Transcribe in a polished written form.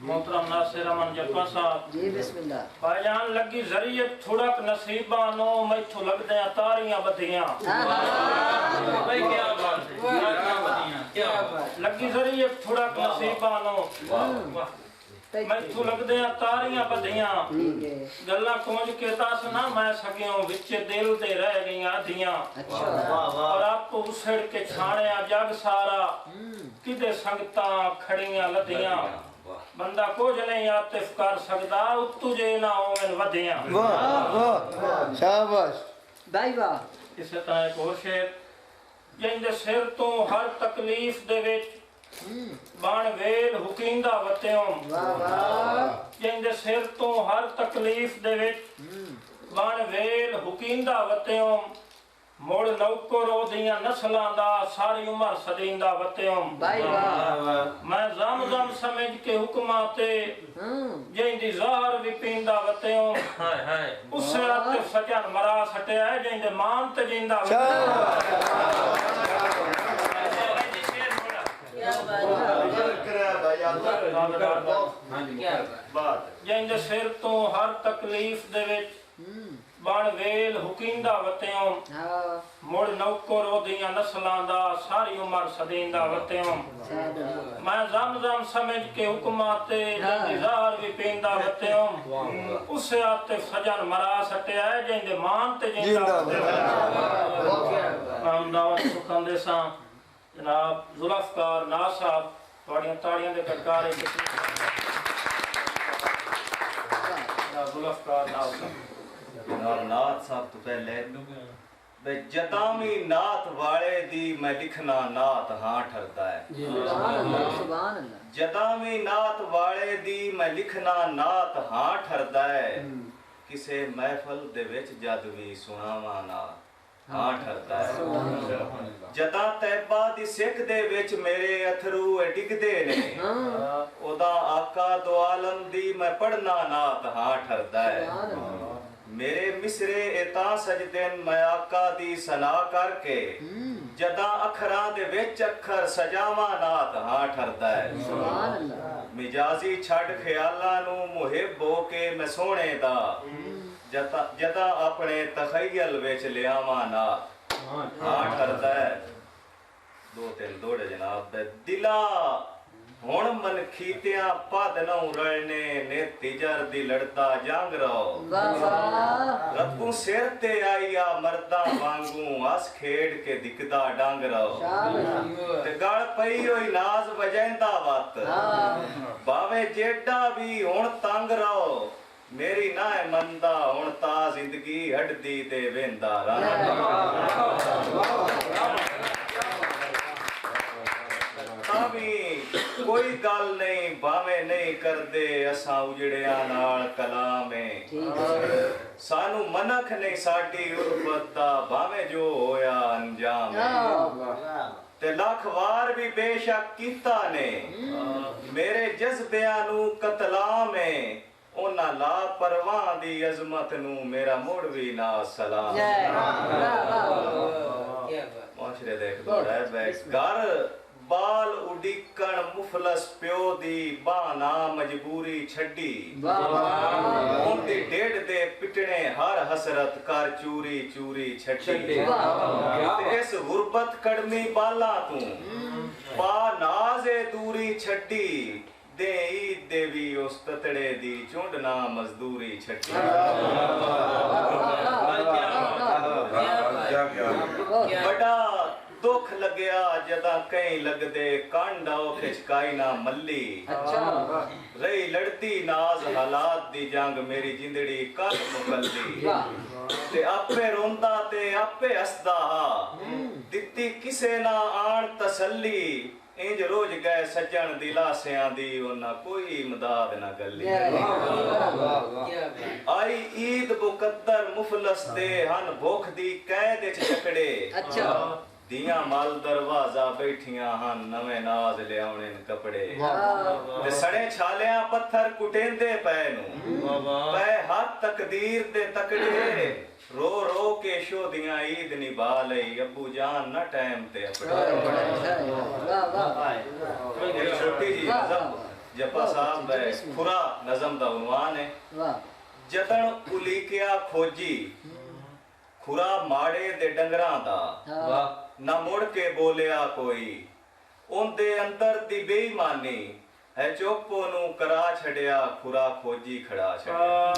मोहतरम नासिर अमन जप्पा साहब जी बिस्मिल्लाह। भाईजान लगी जरिए थोड़क नसीबा नो मैथों लगदे तारियां बधियां भाई क्या बात है, क्या बात लगी जरिए थोड़क नसीबा नो मैथों लगदे तारियां बधियां ठीक है। गल्ला खोज के दस ना मैं सकियों विच दिल दे रह गईयां आधियां अच्छा और आप उछड़ के छाणिया जग सारा किदे संगतां खड़ियां लधियां बंदा कुछ नहीं आतिफ कर सकदा उत्तू जे ना होवन वधियां। वाह वाह शाबाश भाई वाह। इसे तरह एक और शेर जिंदे सिर तो हर तकलीफ दे विच बण वेल हुकींदा वत्यों वाह वाह। जिंदे सिर तो हर तकलीफ दे विच बण वेल हुकींदा वत्यों मुड़ नौकर ओदियां नस्लां दा सारी उम्र सदींदा वत्यों भाई वाह। मैं जम जम समझ के हुक्मां ते जिंदी ज़हर भी पींदा वत्यों हाय हाय उसे आते सजन मरा सटिया है जिंदे मान ते जिंदा जिंदे सिर तो हर तकलीफ दे विच बण वेल हुकींदा वत्यों मुड़ नौकर ओदियां नस्लां दा सारी उम्र सदींदा वत्यों मैं जम जम समझ के हुक्मां ते जिंदी ज़हर भी पींदा वत्यों उसे आते सजन मरा सटिया है जिंदे मान ते जिंदा दावत सुखांदे सां जनाब जुल्फकार नाज़ साहब तुहाड़ियां ताड़ियां दे कटकारे जुल्फकार नाज़ साहब जनाब नाथ साहब तो पहले बे जदामी नाथ वाले दी मैं लिखना नाथ हाँ ठरदा है सुभान अल्लाह। जदामी नाथ वाले दी मैं लिखना नाथ हाँ ठरदा है किसे महफल दे विच जद भी सुनावा नाथ हाँ ठरदा है जदा तैबा दी सिख दे विच मेरे अथरू डिगदे ने ओदा आका दो आलम दी मैं पढ़ना नाथ हाँ ठरदा है मेरे मिसरे एता सजदेन मैं आका दी सना करके जदा अखरां दे विच अखर सजावा नाथ हाँ ठरदा है मिजाजी छड़ ख्यालां नू मुहिब हो के मैं सोने दा जदा अपने तखय्यल विच लियावा नाथ हाँ ठरदा है। दो तीन दौड़े जनाब दे दिला हुण मन खीतियां पद नौ रलने ने तिजर दी लड़ता जांग रहो रब्बू सिर ते आईया मर्दा वांगू हस खेड़ के दिखदा डांग रहो ते गल पई होई नाज वजैंदा वत बावे जेड़ा भी हुण तंग रहो मेरी ना है मंदा हुण ता जिंदगी हटदी ते वेंदा कोई गल नहीं भावे नहीं करदे असां उजड़िया नाल कलामे सानू मनख नहीं साडी उर्बत दा भावे जो होया अंजाम ते लख वार भी बेशक कीता ने मेरे जज्बियां नू कतलाम है ओना ला परवाह दी अजमत नू मेरा मुड़ भी ना सलाम माशरे देख दौड़ा है घर बाल उडिकण मुफलस प्यो दी बाना मजबूरी छड्डी ओंदी डेढ़ दे पिटने हर हसरत कर चूरी चूरी छड्डी इस गुरबत कड़मी बाला तू पा नाज़े दूरी छड्डी दे ईद देवी उस ततड़े दी चुंडना मजदूरी छड्डी बड़ा दुख लगया जदा कई लगदे कांडाओ खिचकाई ना मल्ली रही लड़ती नाज हालात दी जंग मेरी जिंदड़ी कल मुकल्ली ते आपे रोंदा ते आपे हसदा हा दित्ती किसे ना आन तसल्ली इंज रोज गए सज्जन दिलासियां दी ओना कोई इमदाद ना गल्ली आई ईद मुकद्दर मुफलस दे हन भुख दी कैद च चकड़े दिया माल दरवाजा बैठियां हन नवे नाज ले आउने कपड़े ते सड़े छालियां पत्थर कुटेंदे पै नू पै हाथ तकदीर दे तकड़े रो रो के शोदियां ईद निभा लई अब्बू जान न टाइम ते अपने छोटी जी ਜਪਾ ਸਾਹਿਬ ਦਾ ਖੁਰਾ ਨਜ਼ਮ ਦਾ ਉਨਵਾਨ ਹੈ। ਵਾਹ ਜਤਨ ਉਲੀਕਿਆ ਖੋਜੀ ਖੁਰਾ ਮਾੜੇ ਦੇ ਡੰਗਰਾਂ ਦਾ, ਵਾਹ ਨਾ ਮੁੜ ਕੇ ਬੋਲਿਆ ਕੋਈ, ਉਹਦੇ ਅੰਦਰ ਦੀ ਬੇਈਮਾਨੀ ਹੈ, ਚੁੱਪ ਨੂੰ ਕਰਾ ਛੜਿਆ ਖੁਰਾ ਖੋਜੀ ਖੜਾ ਛੜਿਆ।